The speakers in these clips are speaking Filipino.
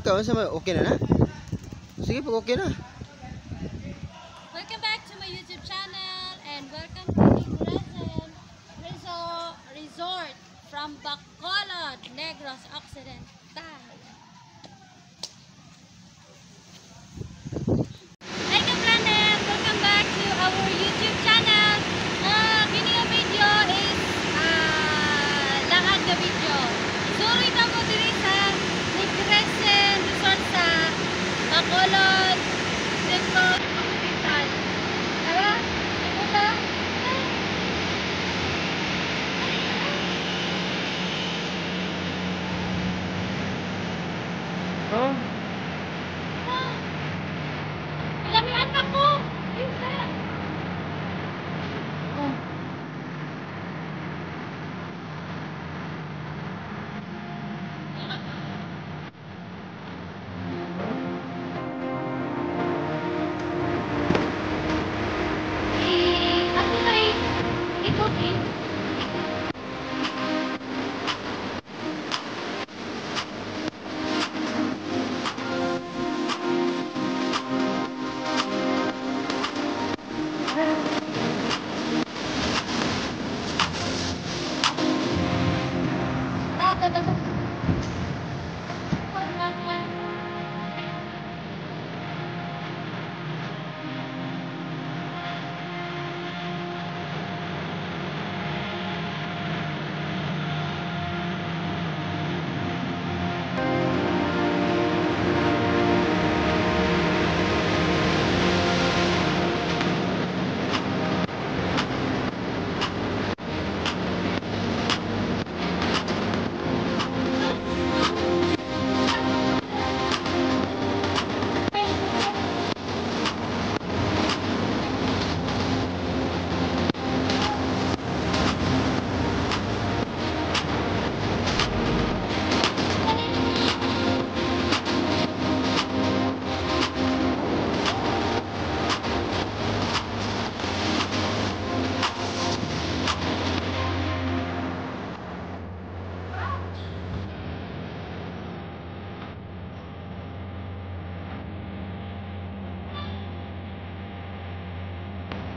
ikaw, okay na? Sige, pag okay na. Welcome back to my YouTube channel and welcome to Igurasan Resort from Bacolod, Negros Occidental. Hi ka-planet! Welcome back to our YouTube channel. Kini video is lahat na video. Sulit na mo diri sa Igurasan Resort sa Bacolod, Negros Occidental. Tara, ito. Oh. Lamian ako! Isa! Oh. Ako kay ikutin.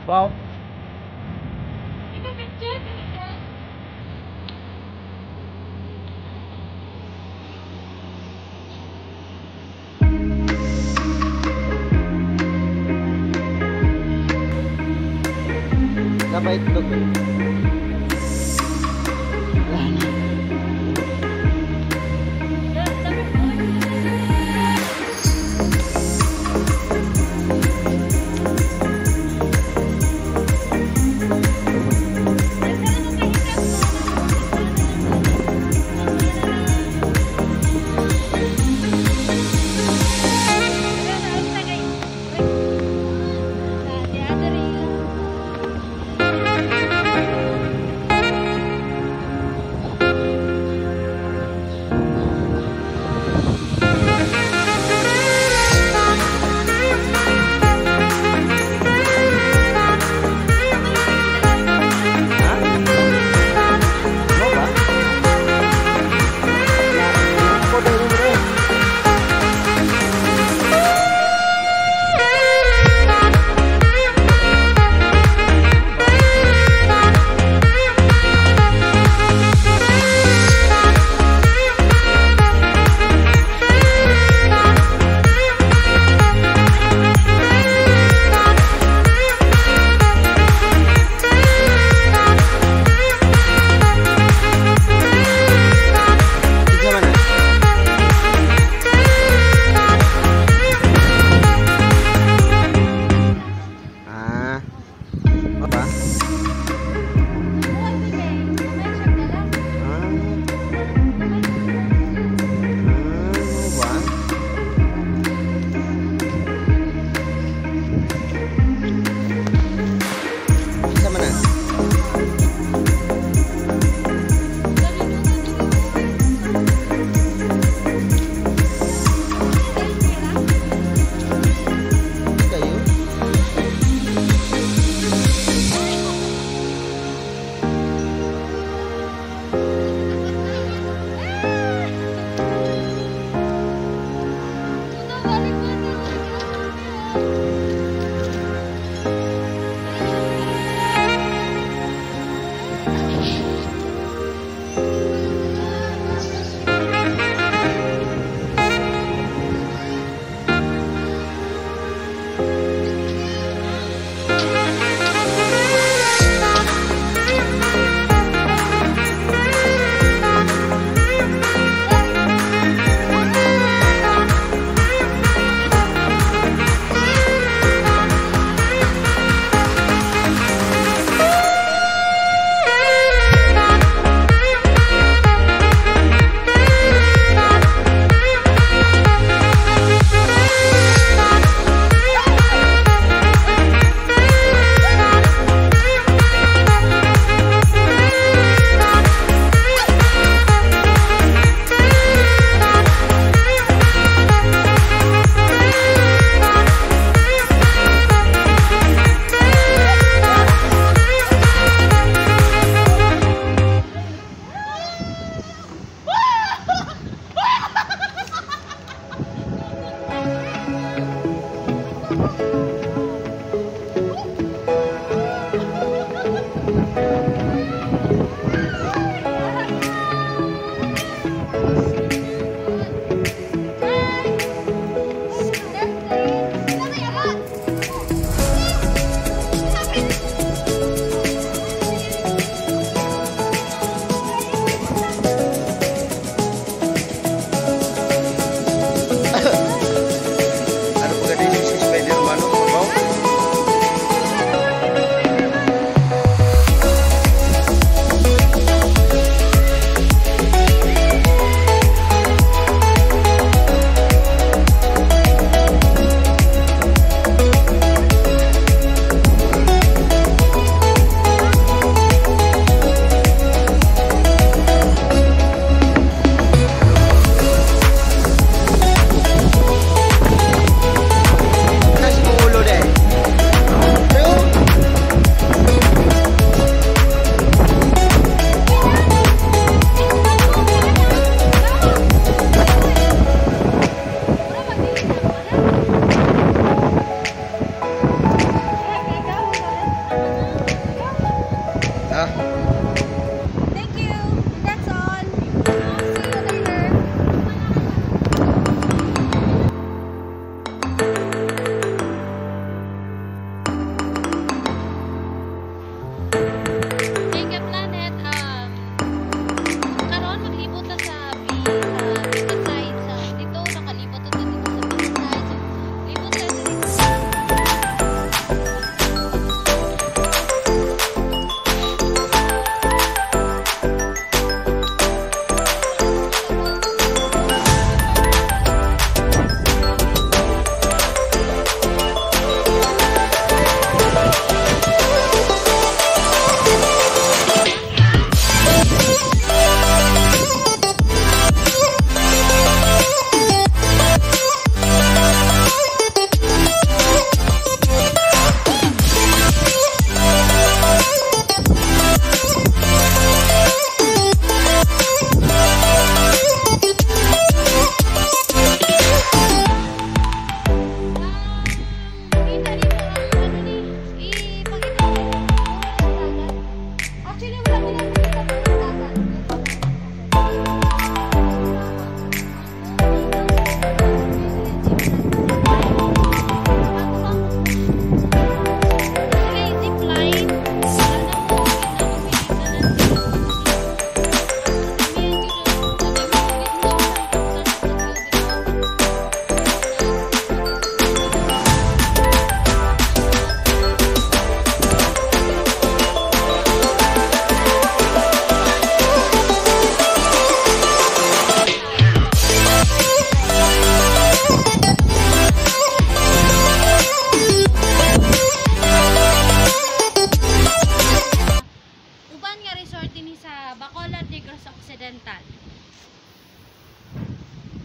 Wow. Napait dog. Wala na.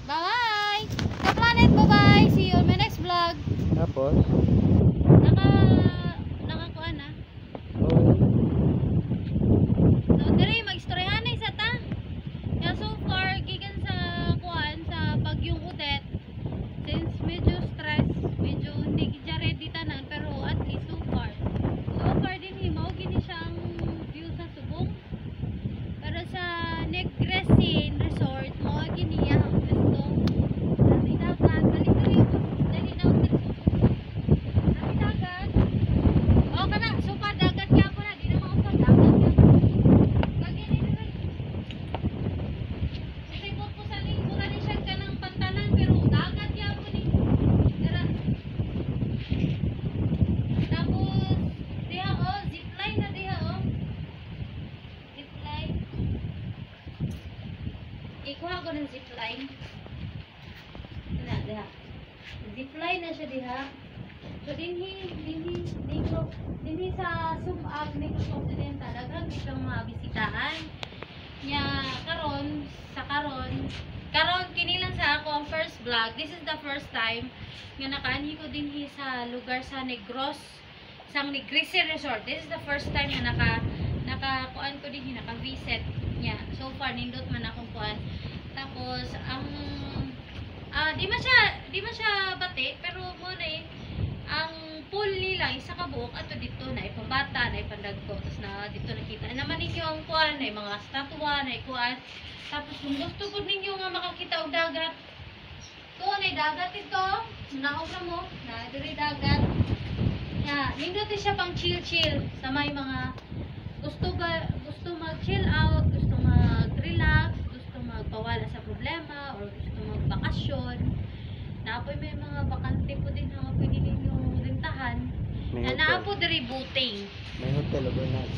Bye-bye! Ka-planet, bye-bye! See you on my next vlog. Tapos, Nakakuan na. oh, So, dire mag-istoryahan na isa ta. Kaya so far, gikan sa kuan sa bagyong Odette, since medyo stress, medyo hindi kita ready tanan, pero at least so far din mao gini siyang view sa subong. Pero sa Negresin Resort, mao gini ang gusto. Dami dagat, dali na dami dagat. Oh, kana super dagat kaya ko na, di na mao pa dagat. Lagi ni diri. Kasi ko sa lingkuran ni siya kanang pantalan pero dagat kaya ko ni. Dira. Tapos diha oh, zipline na diha oh. Zipline. Ikuha ko ng zipline. Diha. Zipline na siya diha. So dinhi sa Sumag Negros Occidental daghang kitang mga bisitahan. Nya karon kini lang sa ako ang first vlog. This is the first time nga nakaanhi ko dinhi sa lugar sa Negros, sa Negresin Resort. This is the first time nga nakakuan ko dinhi, naka-visit nya. So far nindot man akong kuan. Tapos ang di man siya bati pero mo na ang pool nila isa ka buok ato dito na ipabata na ipandagko tapos na dito nakita naman ninyo ang kuan na mga statwa na kuan. Tapos kung gusto po ninyo nga makakita og dagat to na dagat ito naog na mo na diri dagat ya nindot siya pang chill sa may mga gusto mag chill out, gusto mag relax, gusto magpawala sa problema or gusto magbakasyon. Naapoy may mga bakante po din nga pwede ninyong rentahan. may Na hotel. naapo diri booting. May hotel overnight.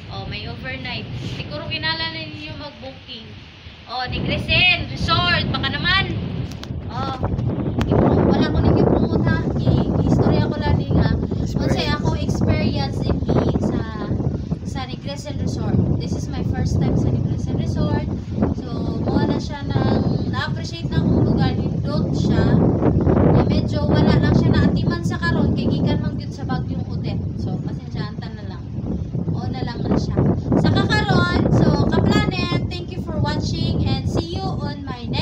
Oh, may overnight. Siguro kinala na ninyo mag-booking. Oh, Negresin Resort, baka naman. Oh, wala ko nang i-promote ha. I-istorya ko lang nga. Unsay ako experience in sa Negresin Resort. This is my first time sa Negresin Resort. So, mo na siya nang na-appreciate na akong lugar. Nindot siya. Na medyo wala lang siya naatiman sa karon kay gikan man gyud sa bagyong Odette. So, pasensyahan na lang. O na lang na siya. Sa kakaron, so ka-planet, thank you for watching and see you on my next